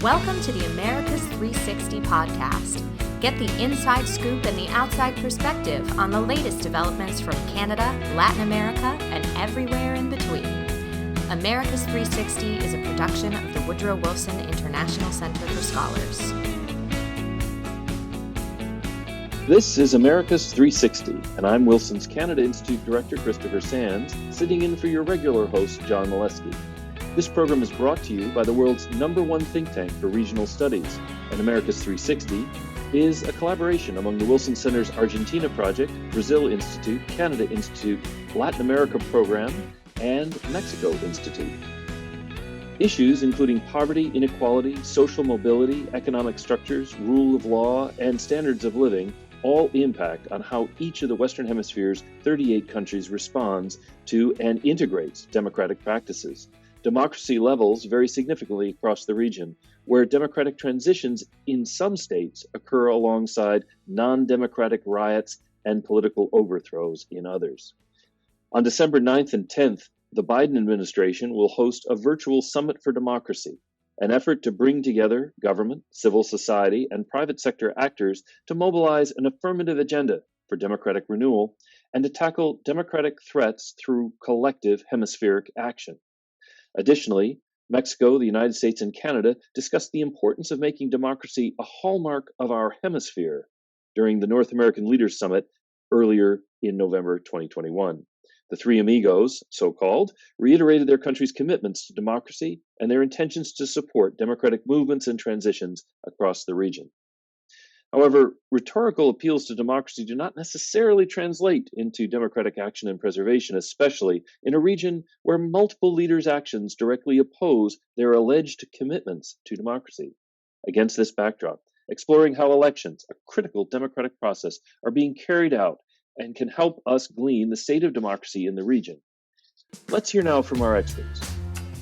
Welcome to the Americas 360 podcast. Get the inside scoop and the outside perspective on the latest developments from Canada, Latin America, and everywhere in between. Americas 360 is a production of the Woodrow Wilson International Center for Scholars. This is Americas 360, and I'm Wilson's Canada Institute Director, Christopher Sands, sitting in for your regular host, John Molesky. This program is brought to you by the world's #1 think tank for regional studies, and Americas 360 is a collaboration among the Wilson Center's Argentina Project, Brazil Institute, Canada Institute, Latin America Program, and Mexico Institute. Issues including poverty, inequality, social mobility, economic structures, rule of law, and standards of living all impact on how each of the Western Hemisphere's 38 countries responds to and integrates democratic practices. Democracy levels vary significantly across the region, where democratic transitions in some states occur alongside non-democratic riots and political overthrows in others. On December 9th and 10th, the Biden administration will host a virtual Summit for Democracy, an effort to bring together government, civil society, and private sector actors to mobilize an affirmative agenda for democratic renewal and to tackle democratic threats through collective hemispheric action. Additionally, Mexico, the United States, and Canada discussed the importance of making democracy a hallmark of our hemisphere during the North American Leaders Summit earlier in November 2021. The three amigos, so-called, reiterated their countries' commitments to democracy and their intentions to support democratic movements and transitions across the region. However, rhetorical appeals to democracy do not necessarily translate into democratic action and preservation, especially in a region where multiple leaders' actions directly oppose their alleged commitments to democracy. Against this backdrop, exploring how elections, a critical democratic process, are being carried out and can help us glean the state of democracy in the region. Let's hear now from our experts.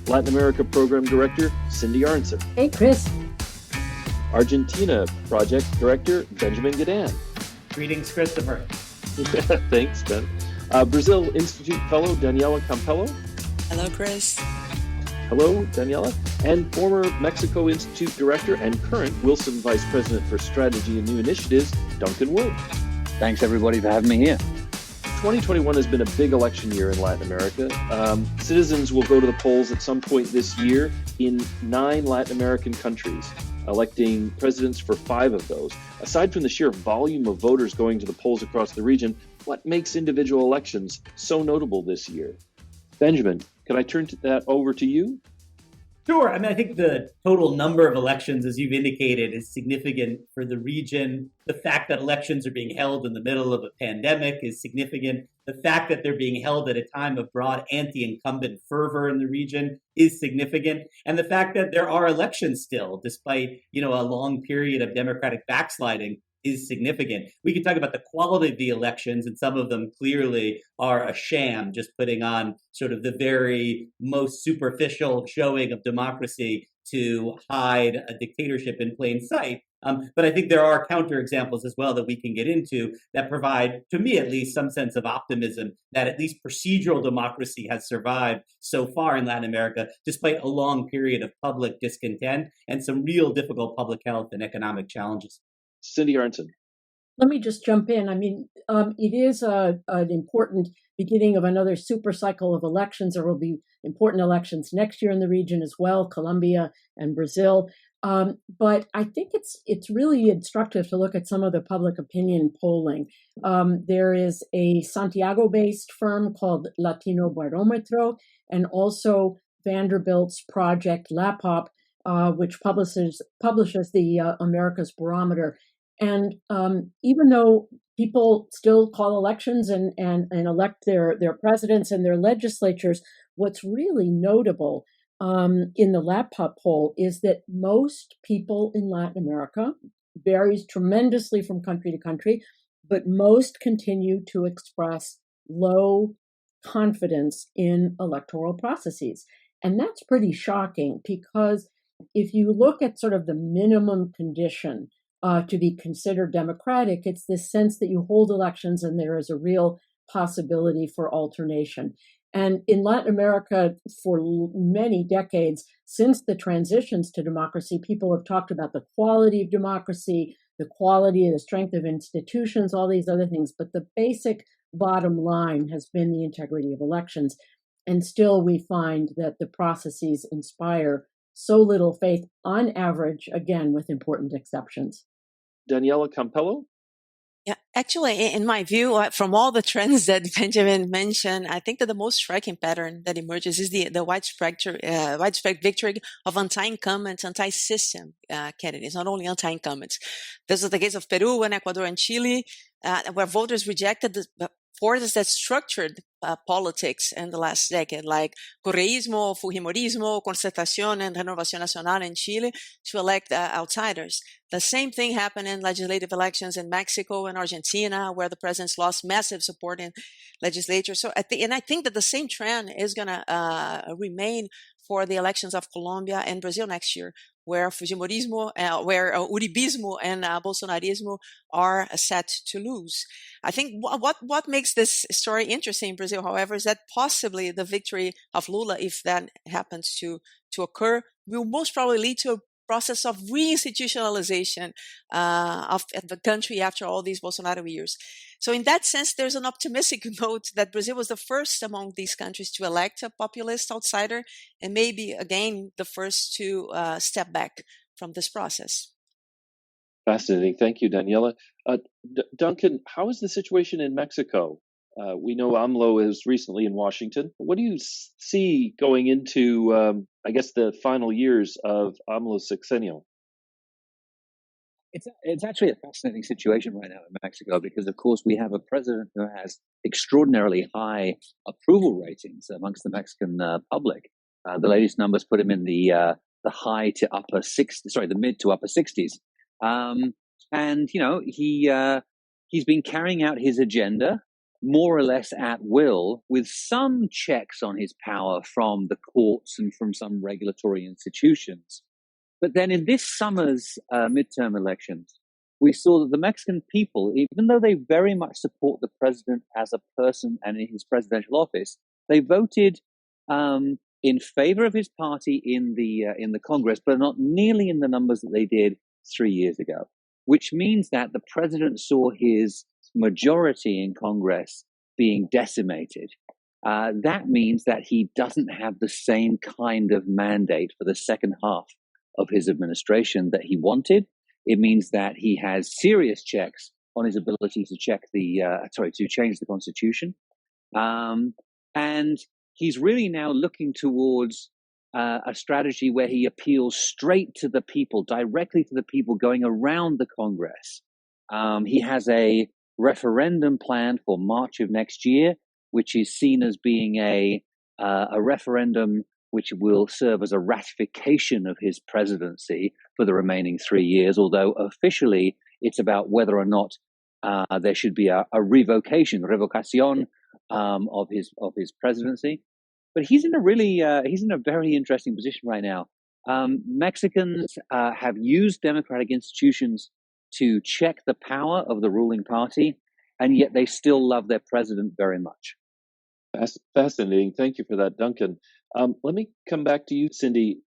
Latin America Program Director, Cindy Arnson. Hey, Chris. Argentina Project Director, Benjamin Gadan. Greetings, Christopher. Thanks, Ben. Brazil Institute Fellow, Daniela Campello. Hello, Chris. Hello, Daniela. And former Mexico Institute Director and current Wilson Vice President for Strategy and New Initiatives, Duncan Wood. Thanks, everybody, for having me here. 2021 has been a big election year in Latin America. Citizens will go to the polls at some point this year in 9 Latin American countries, electing presidents for 5 of those. Aside from the sheer volume of voters going to the polls across the region, what makes individual elections so notable this year? Benjamin, can I turn that over to you? Sure. I think the total number of elections, as you've indicated, is significant for the region. The fact that elections are being held in the middle of a pandemic is significant. The fact that they're being held at a time of broad anti-incumbent fervor in the region is significant. And the fact that there are elections still, despite, a long period of democratic backsliding, is significant. We could talk about the quality of the elections, and some of them clearly are a sham, just putting on sort of the very most superficial showing of democracy to hide a dictatorship in plain sight. But I think there are counterexamples as well that we can get into that provide, to me at least, some sense of optimism that at least procedural democracy has survived so far in Latin America, despite a long period of public discontent and some real difficult public health and economic challenges. Cindy Arnson. Let me just jump in. It is an important beginning of another super cycle of elections. There will be important elections next year in the region as well, Colombia and Brazil. But I think it's really instructive to look at some of the public opinion polling. There is a Santiago-based firm called Latino Barometro, and also Vanderbilt's project LAPOP, which publishes the Americas Barometer. And even though people still call elections and elect their presidents and their legislatures, what's really notable in the LAPOP poll is that most people in Latin America, varies tremendously from country to country, but most continue to express low confidence in electoral processes. And that's pretty shocking, because if you look at sort of the minimum condition to be considered democratic, it's this sense that you hold elections and there is a real possibility for alternation. And in Latin America, for many decades, since the transitions to democracy, people have talked about the quality of democracy, the quality of the strength of institutions, all these other things. But the basic bottom line has been the integrity of elections. And still, we find that the processes inspire so little faith on average, again, with important exceptions. Daniela Campello? Yeah, actually, in my view, from all the trends that Benjamin mentioned, I think that the most striking pattern that emerges is the widespread victory of anti-incumbent, anti-system candidates, not only anti-incumbents. This is the case of Peru and Ecuador and Chile, where voters rejected the forces that structured politics in the last decade, like Correísmo, Fujimorismo, Concertación, and Renovación Nacional in Chile, to elect outsiders. The same thing happened in legislative elections in Mexico and Argentina, where the presidents lost massive support in legislature. So, I think that the same trend is going to remain for the elections of Colombia and Brazil next year, where Fujimorismo, where Uribismo and Bolsonarismo are set to lose. I think what makes this story interesting in Brazil, however, is that possibly the victory of Lula, if that happens to occur, will most probably lead to a process of reinstitutionalization of the country after all these Bolsonaro years. So in that sense, there's an optimistic note that Brazil was the first among these countries to elect a populist outsider, and maybe, again, the first to step back from this process. Fascinating. Thank you, Daniela. Duncan, how is the situation in Mexico? We know AMLO is recently in Washington. What do you see going into, I guess, the final years of AMLO's sexennial? It's actually a fascinating situation right now in Mexico because, of course, we have a president who has extraordinarily high approval ratings amongst the Mexican public. The latest numbers put him in the high to upper 60s, the mid to upper 60s. And you know, he's been carrying out his agenda more or less at will, with some checks on his power from the courts and from some regulatory institutions. But then in this summer's midterm elections, we saw that the Mexican people, even though they very much support the president as a person and in his presidential office, they voted in favor of his party in the Congress, but not nearly in the numbers that they did 3 years ago, which means that the president saw his majority in Congress being decimated. That means that he doesn't have the same kind of mandate for the second half of his administration that he wanted. It means that he has serious checks on his ability to to change the constitution. And he's really now looking towards a strategy where he appeals straight to the people, directly to the people, going around the Congress. He has a referendum planned for March of next year, which is seen as being a referendum which will serve as a ratification of his presidency for the remaining 3 years, although officially it's about whether or not there should be a revocation of his presidency. But he's in a very interesting position right now. Mexicans have used democratic institutions to check the power of the ruling party, and yet they still love their president very much. Fascinating. Thank you for that, Duncan. Let me come back to you, Cindy.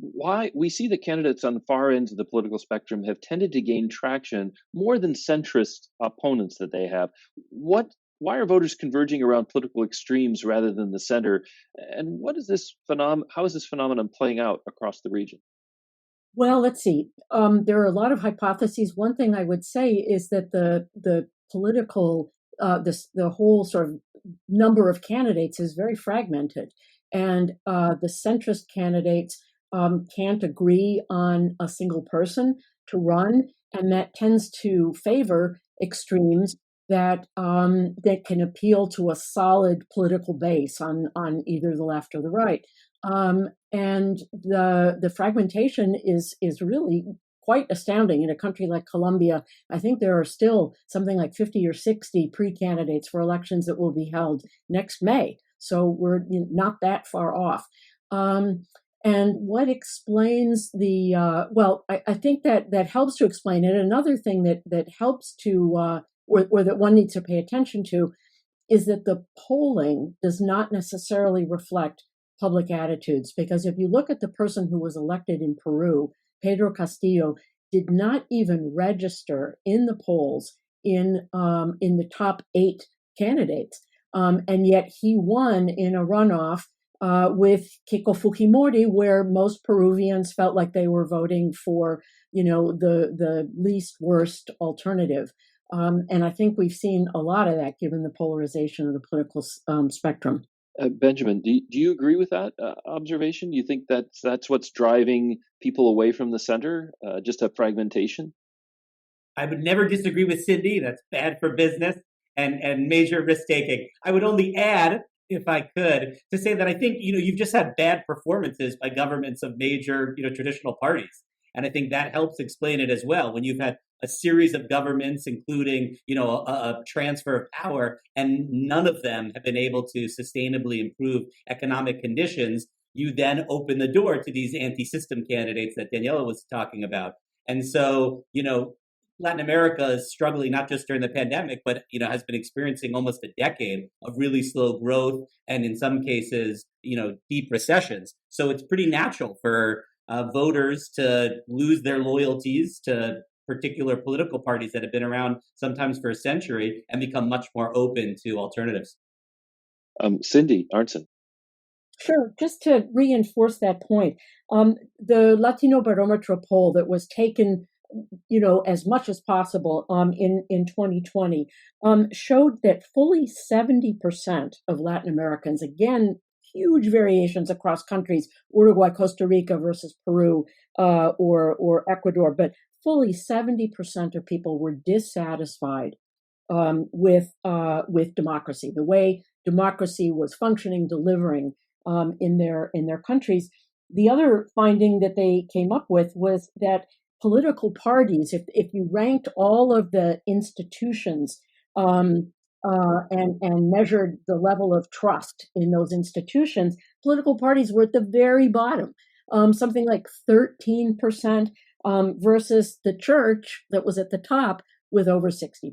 Why we see the candidates on far ends of the political spectrum have tended to gain traction more than centrist opponents that they have. Why are voters converging around political extremes rather than the center? And how is this phenomenon playing out across the region? Well, let's see. There are a lot of hypotheses. One thing I would say is that the political, the whole sort of number of candidates is very fragmented. And the centrist candidates can't agree on a single person to run, and that tends to favor extremes that can appeal to a solid political base on either the left or the right. And the fragmentation is really quite astounding. In a country like Colombia, I think there are still something like 50 or 60 pre-candidates for elections that will be held next May. So we're not that far off. And what explains the, I think that helps to explain it. Another thing that helps to, or that one needs to pay attention to, is that the polling does not necessarily reflect public attitudes. Because if you look at the person who was elected in Peru, Pedro Castillo, did not even register in the polls in the top 8 candidates, and yet he won in a runoff with Keiko Fujimori, where most Peruvians felt like they were voting for, the least worst alternative. And I think we've seen a lot of that given the polarization of the political spectrum. Benjamin, do you agree with that observation? Do you think that's what's driving people away from the center, just a fragmentation? I would never disagree with Cindy. That's bad for business and major risk taking. I would only add, if I could, to say that I think you've just had bad performances by governments of major traditional parties, and I think that helps explain it as well. When you've had a series of governments, including a transfer of power, and none of them have been able to sustainably improve economic conditions, you then open the door to these anti-system candidates that Daniela was talking about. And so, Latin America is struggling not just during the pandemic, but has been experiencing almost a decade of really slow growth, and in some cases, deep recessions. So it's pretty natural for voters to lose their loyalties to particular political parties that have been around sometimes for a century and become much more open to alternatives. Cindy Arntzen. Sure. Just to reinforce that point, the Latino Barometer poll that was taken, as much as possible in 2020, showed that fully 70% of Latin Americans, again, huge variations across countries, Uruguay, Costa Rica versus Peru or Ecuador, but fully 70% of people were dissatisfied with democracy, the way democracy was functioning, delivering in their countries. The other finding that they came up with was that political parties, if you ranked all of the institutions and measured the level of trust in those institutions, political parties were at the very bottom, something like 13%, versus the church that was at the top with over 60%.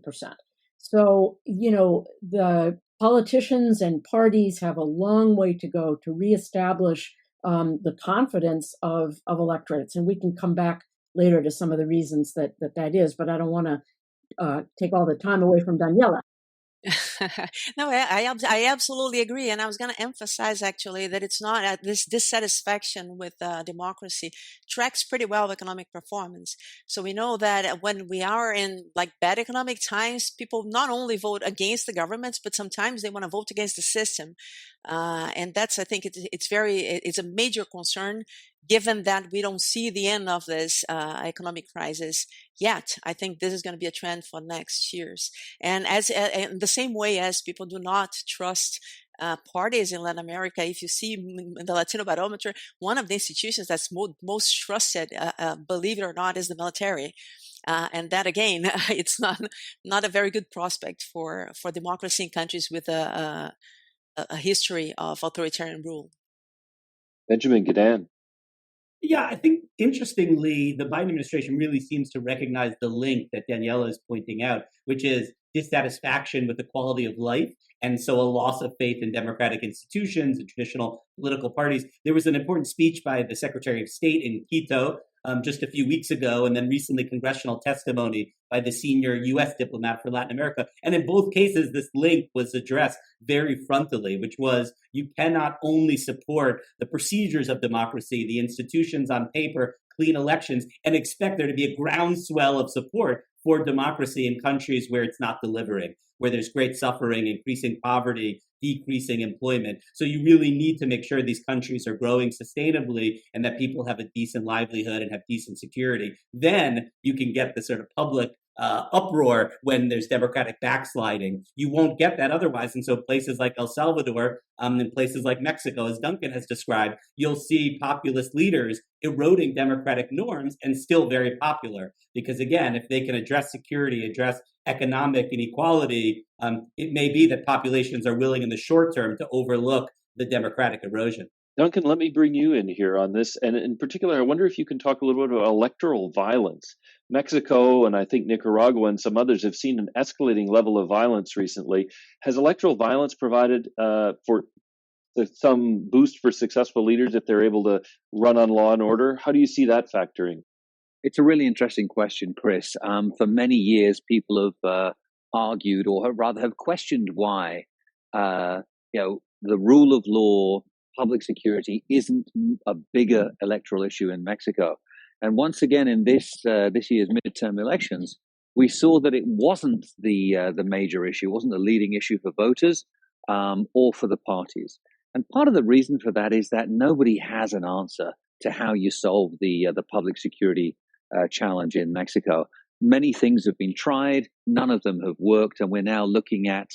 So, the politicians and parties have a long way to go to reestablish the confidence of electorates. And we can come back later to some of the reasons that is, but I don't want to take all the time away from Daniela. No, I absolutely agree. And I was going to emphasize actually that it's not this dissatisfaction with democracy tracks pretty well economic performance. So we know that when we are in bad economic times, people not only vote against the governments, but sometimes they want to vote against the system. And that's, I think it's a major concern, given that we don't see the end of this economic crisis yet. I think this is going to be a trend for next years. And as in the same way as people do not trust parties in Latin America, if you see the Latino Barometer, one of the institutions that's most trusted, believe it or not, is the military. And that, again, it's not a very good prospect for democracy in countries with a history of authoritarian rule. Benjamin Gadan. Yeah, I think interestingly, the Biden administration really seems to recognize the link that Daniela is pointing out, which is dissatisfaction with the quality of life, and so a loss of faith in democratic institutions and traditional political parties. There was an important speech by the Secretary of State in Quito just a few weeks ago, and then recently congressional testimony by the senior U.S. diplomat for Latin America. And in both cases, this link was addressed very frontally, which was you cannot only support the procedures of democracy, the institutions on paper, clean elections, and expect there to be a groundswell of support for democracy in countries where it's not delivering, where there's great suffering, increasing poverty, decreasing employment. So you really need to make sure these countries are growing sustainably and that people have a decent livelihood and have decent security. Then you can get the sort of public uproar when there's democratic backsliding. You won't get that otherwise. And so places like El Salvador and places like Mexico, as Duncan has described, you'll see populist leaders eroding democratic norms and still very popular. Because again, if they can address security, address economic inequality, it may be that populations are willing in the short term to overlook the democratic erosion. Duncan, let me bring you in here on this. And in particular, I wonder if you can talk a little bit about electoral violence. Mexico and I think Nicaragua and some others have seen an escalating level of violence recently. Has electoral violence provided for some boost for successful leaders if they're able to run on law and order? How do you see that factoring? It's a really interesting question, Chris. For many years, people have argued, or rather have questioned, why the rule of law, public security isn't a bigger electoral issue in Mexico. And once again, in this year's midterm elections, we saw that it wasn't the major issue, wasn't the leading issue for voters or for the parties. And part of the reason for that is that nobody has an answer to how you solve the public security challenge in Mexico. Many things have been tried, none of them have worked, and we're now looking at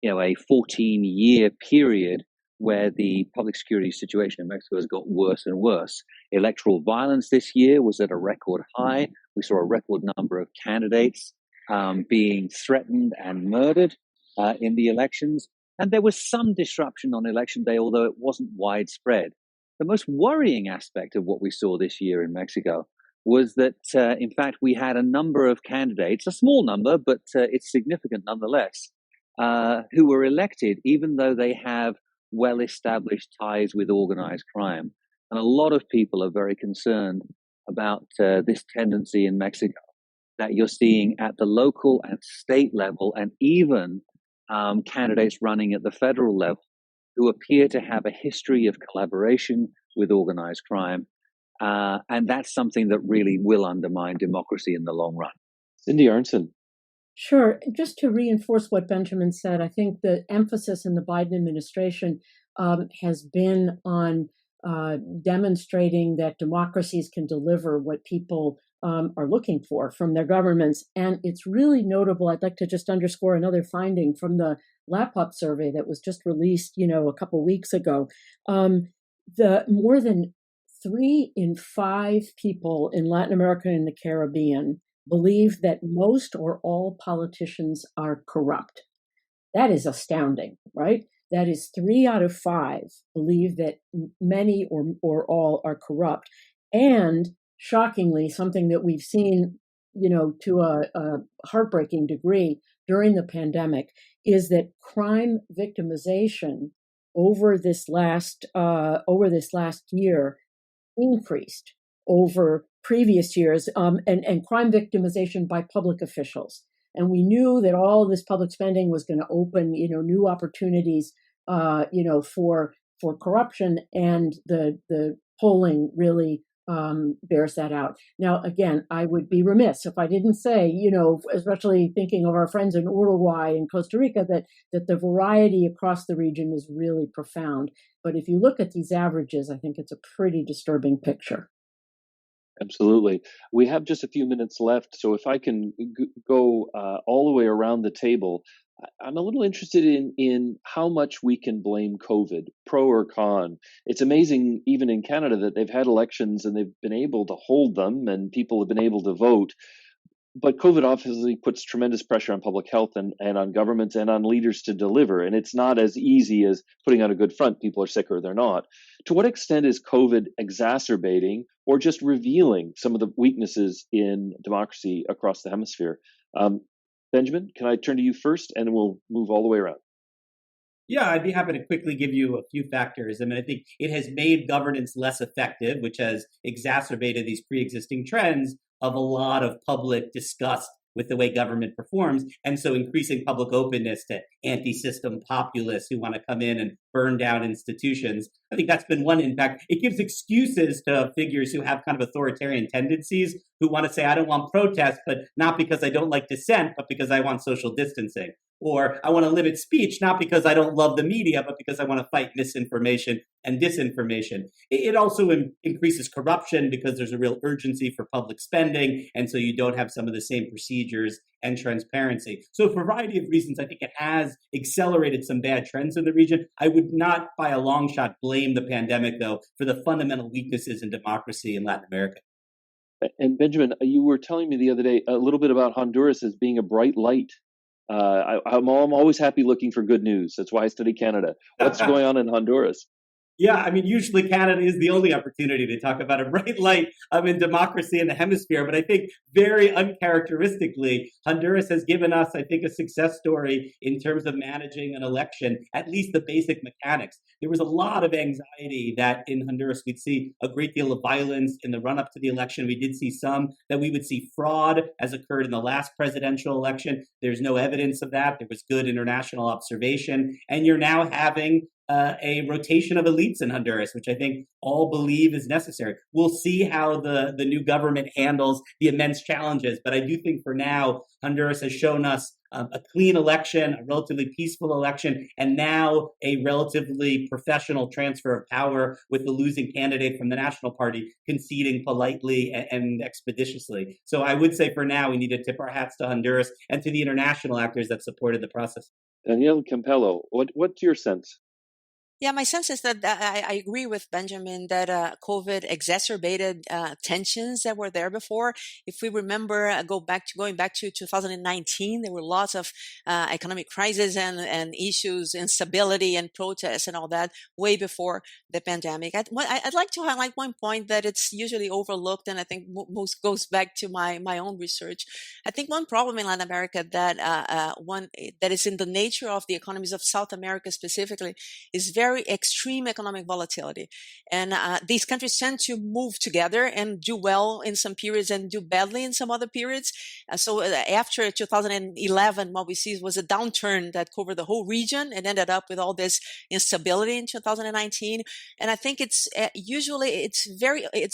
a 14-year period where the public security situation in Mexico has got worse and worse. Electoral violence this year was at a record high. We saw a record number of candidates being threatened and murdered in the elections. And there was some disruption on election day, although it wasn't widespread. The most worrying aspect of what we saw this year in Mexico was that, in fact, we had a number of candidates, a small number, but it's significant nonetheless, who were elected, even though they have well-established ties with organized crime. And a lot of people are very concerned about this tendency in Mexico that you're seeing at the local and state level, and even candidates running at the federal level who appear to have a history of collaboration with organized crime. And that's something that really will undermine democracy in the long run. Cindy Arnson. Sure. Just to reinforce what Benjamin said, I think the emphasis in the Biden administration has been on demonstrating that democracies can deliver what people are looking for from their governments. And it's really notable. I'd like to just underscore another finding from the LAPUP survey that was just released, a couple weeks ago. The more than 3 in 5 people in Latin America and the Caribbean believe that most or all politicians are corrupt. That is astounding, right? That is 3 out of 5 believe that many or all are corrupt. And shockingly, something that we've seen, to a heartbreaking degree during the pandemic, is that crime victimization over this last year increased over previous years, and crime victimization by public officials. And we knew that all this public spending was going to open, new opportunities, for corruption, and the polling really bears that out. Now, again, I would be remiss if I didn't say, especially thinking of our friends in Uruguay and Costa Rica, that the variety across the region is really profound. But if you look at these averages, I think it's a pretty disturbing picture. Absolutely. We have just a few minutes left, so if I can go all the way around the table, I'm a little interested in how much we can blame COVID, pro or con. It's amazing, even in Canada, that they've had elections and they've been able to hold them and people have been able to vote. But COVID obviously puts tremendous pressure on public health and on governments and on leaders to deliver. And it's not as easy as putting on a good front. People are sick or they're not. To what extent is COVID exacerbating or just revealing some of the weaknesses in democracy across the hemisphere? Benjamin, can I turn to you first, and we'll move all the way around? Yeah, I'd be happy to quickly give you a few factors. I think it has made governance less effective, which has exacerbated these pre-existing trends of a lot of public disgust with the way government performs, and so increasing public openness to anti-system populists who want to come in and burn down institutions. I think that's been one impact. It gives excuses to figures who have kind of authoritarian tendencies, who want to say, I don't want protests, but not because I don't like dissent, but because I want social distancing. Or I want to limit speech, not because I don't love the media, but because I want to fight misinformation and disinformation. It also increases corruption because there's a real urgency for public spending, and so you don't have some of the same procedures and transparency. So for a variety of reasons, I think it has accelerated some bad trends in the region. I would not by a long shot blame the pandemic, though, for the fundamental weaknesses in democracy in Latin America. And Benjamin, you were telling me the other day a little bit about Honduras as being a bright light. I'm always happy looking for good news. That's why I study Canada. What's going on in Honduras? Yeah, I mean, usually Canada is the only opportunity to talk about a bright light in democracy in the hemisphere. But I think very uncharacteristically, Honduras has given us, I think, a success story in terms of managing an election, at least the basic mechanics. There was a lot of anxiety that in Honduras we'd see a great deal of violence in the run up to the election. We did see some, that we would see fraud as occurred in the last presidential election. There's no evidence of that. There was good international observation. And you're now having a rotation of elites in Honduras, which I think all believe is necessary. We'll see how the new government handles the immense challenges. But I do think for now, Honduras has shown us a clean election, a relatively peaceful election, and now a relatively professional transfer of power with the losing candidate from the National Party conceding politely and expeditiously. So I would say for now, we need to tip our hats to Honduras and to the international actors that supported the process. Danielle Campello, what's your sense? Yeah, my sense is that I agree with Benjamin that COVID exacerbated tensions that were there before. If we remember, going back to 2019, there were lots of economic crises and issues, instability and protests and all that way before the pandemic. I'd like to highlight one point that it's usually overlooked, and I think most goes back to my own research. I think one problem in Latin America that is in the nature of the economies of South America specifically is very extreme economic volatility. And these countries tend to move together and do well in some periods and do badly in some other periods. So after 2011, what we see was a downturn that covered the whole region and ended up with all this instability in 2019. And I think it's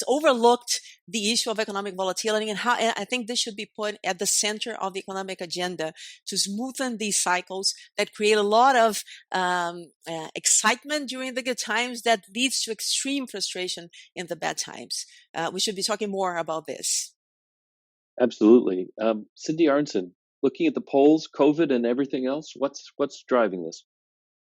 overlooked, the issue of economic volatility, and I think this should be put at the center of the economic agenda to smoothen these cycles that create a lot of excitement during the good times that leads to extreme frustration in the bad times. We should be talking more about this. Absolutely. Cindy Arnson, looking at the polls, COVID and everything else, what's driving this?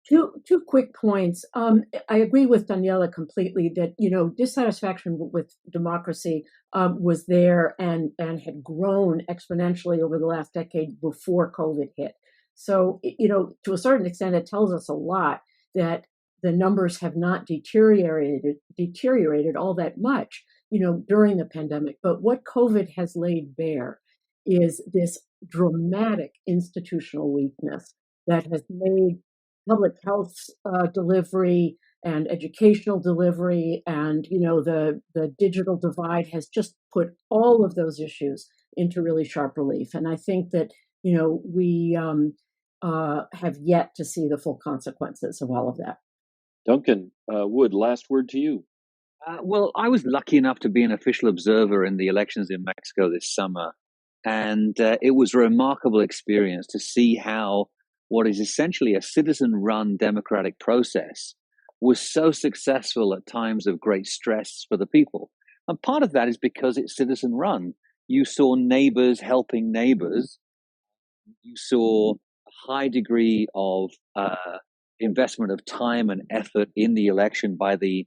Two quick points. I agree with Daniela completely that, dissatisfaction with democracy was there and had grown exponentially over the last decade before COVID hit. So, to a certain extent, it tells us a lot that the numbers have not deteriorated all that much, during the pandemic. But what COVID has laid bare is this dramatic institutional weakness that has made public health delivery and educational delivery and, the digital divide has just put all of those issues into really sharp relief. And I think that, we have yet to see the full consequences of all of that. Duncan Wood, last word to you. Well, I was lucky enough to be an official observer in the elections in Mexico this summer. And it was a remarkable experience to see how what is essentially a citizen-run democratic process was so successful at times of great stress for the people. And part of that is because it's citizen-run. You saw neighbors helping neighbors. You saw a high degree of investment of time and effort in the election by the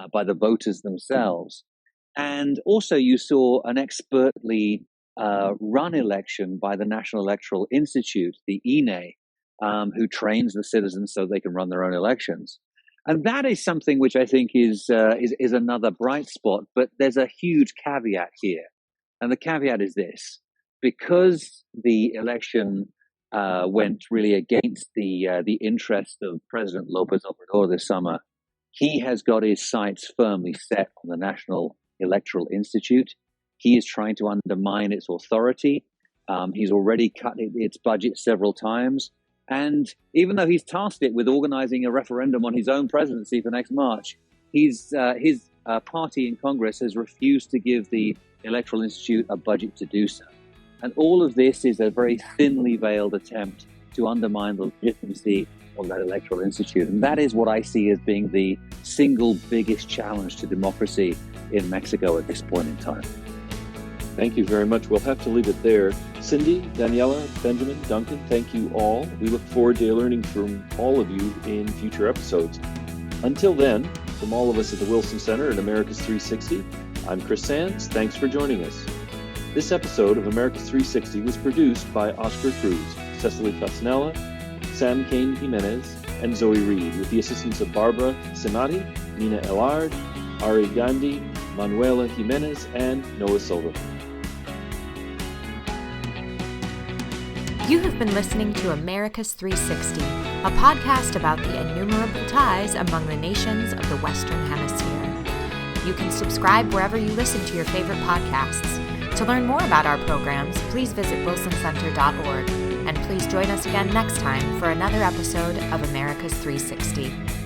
voters themselves. And also you saw an expertly run election by the National Electoral Institute, the INE, who trains the citizens so they can run their own elections. And that is something which I think is another bright spot, but there's a huge caveat here. And the caveat is this: because the election went really against the interest of President López Obrador this summer, he has got his sights firmly set on the National Electoral Institute. He is trying to undermine its authority. He's already cut its budget several times. And even though he's tasked it with organizing a referendum on his own presidency for next March, his party in Congress has refused to give the Electoral Institute a budget to do so. And all of this is a very thinly veiled attempt to undermine the legitimacy of that Electoral Institute. And that is what I see as being the single biggest challenge to democracy in Mexico at this point in time. Thank you very much. We'll have to leave it there. Cindy, Daniela, Benjamin, Duncan, thank you all. We look forward to learning from all of you in future episodes. Until then, from all of us at the Wilson Center and Americas 360, I'm Chris Sands. Thanks for joining us. This episode of Americas 360 was produced by Oscar Cruz, Cecily Fasanella, Sam Kane Jimenez, and Zoe Reed, with the assistance of Barbara Sinati, Nina Elard, Ari Gandhi, Manuela Jimenez, and Noah Silverman. You have been listening to America's 360, a podcast about the innumerable ties among the nations of the Western Hemisphere. You can subscribe wherever you listen to your favorite podcasts. To learn more about our programs, please visit wilsoncenter.org. And please join us again next time for another episode of America's 360.